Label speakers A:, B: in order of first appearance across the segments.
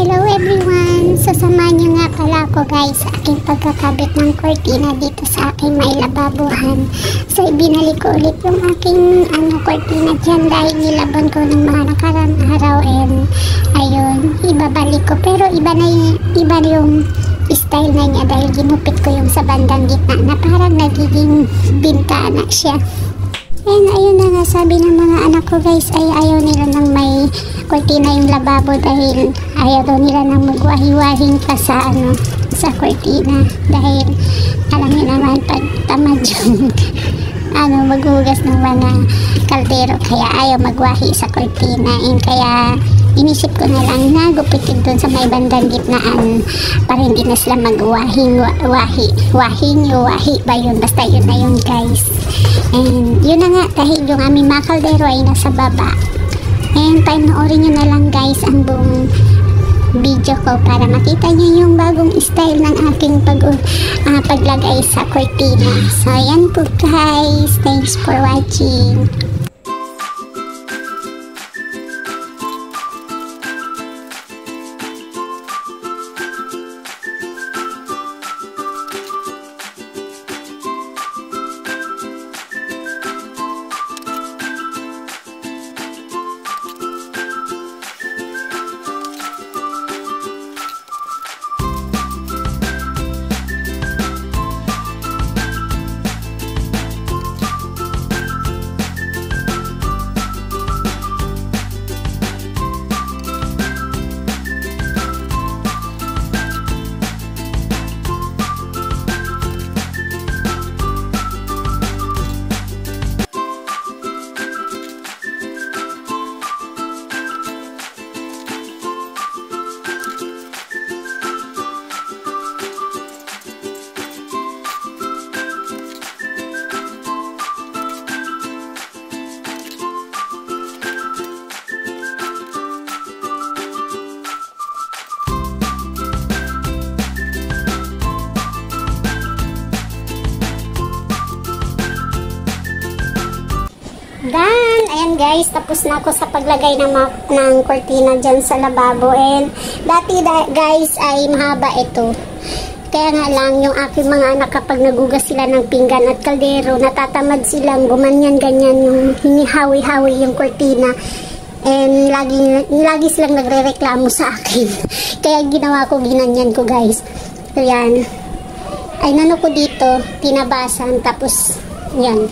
A: Hello everyone! Sasamahan niyo nga pala ako guys sa aking pagkakabit ng kortina dito sa aking may lababuhan. So ibinalik ko ulit yung aking kortina dyan dahil nilaban ko ng mga nakarang araw and ayun, ibabalik ko. Pero iba yung style na niya dahil ginupit ko yung sa bandang gitna na parang nagiging bintana siya. And ayun na nga, sabi ng mga anak ko guys ay ayaw nila nang may kortina yung lababo dahil ayaw daw nila nang magwahi-wahing pa sa sa kortina dahil alam niyo naman pag tamad yung maghugas ng mga kaldero kaya ayaw magwahi sa kortina. And kaya inisip ko na lang na gupitin dun sa may bandang gitnaan para hindi na sila magwahing wahi ba yun, basta yun na yun guys. And yun na nga, dahil yung aming mga kaldero ay nasa baba. And panoorin nyo na lang guys ang buong video ko para makita nyo yung bagong style ng aking paglagay sa kortina. So ayan po guys, thanks for watching. Done! Ayan guys, tapos na ako sa paglagay ng kortina dyan sa lababo. And dati guys ay mahaba ito. Kaya nga lang yung aking mga anak kapag nagugas sila ng pinggan at kaldero, natatamad silang gumanyan-ganyan yung hinihawi-hawi yung kortina. And lagi silang nagre-reklamo sa akin. Kaya ginawa ko, ginanyan ko guys. So yan. Ay nano ko dito, tinabasan, tapos yan.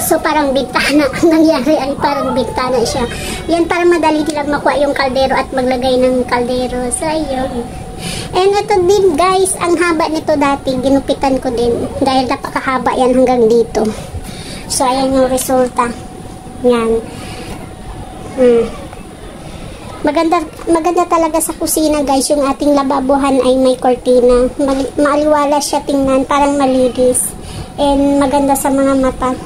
A: So parang bintana, ang nangyari ay parang bintana siya. Yan, para madali nilang makuha yung kaldero at maglagay ng kaldero. So ayun. And ito din guys, ang haba nito dati, ginupitan ko din. Dahil napakahaba yan hanggang dito. So ayan yung resulta. Yan. Maganda talaga sa kusina guys, yung ating lababuhan ay may kortina. Maaliwala siya tingnan, parang malinis. And maganda sa mga mata.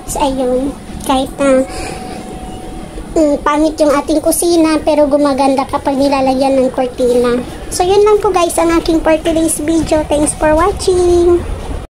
A: So, ayun, kahit na pangit yung ating kusina, pero gumaganda kapag nilalagyan ng kortina. So, yun lang po guys ang aking for today's video. Thanks for watching!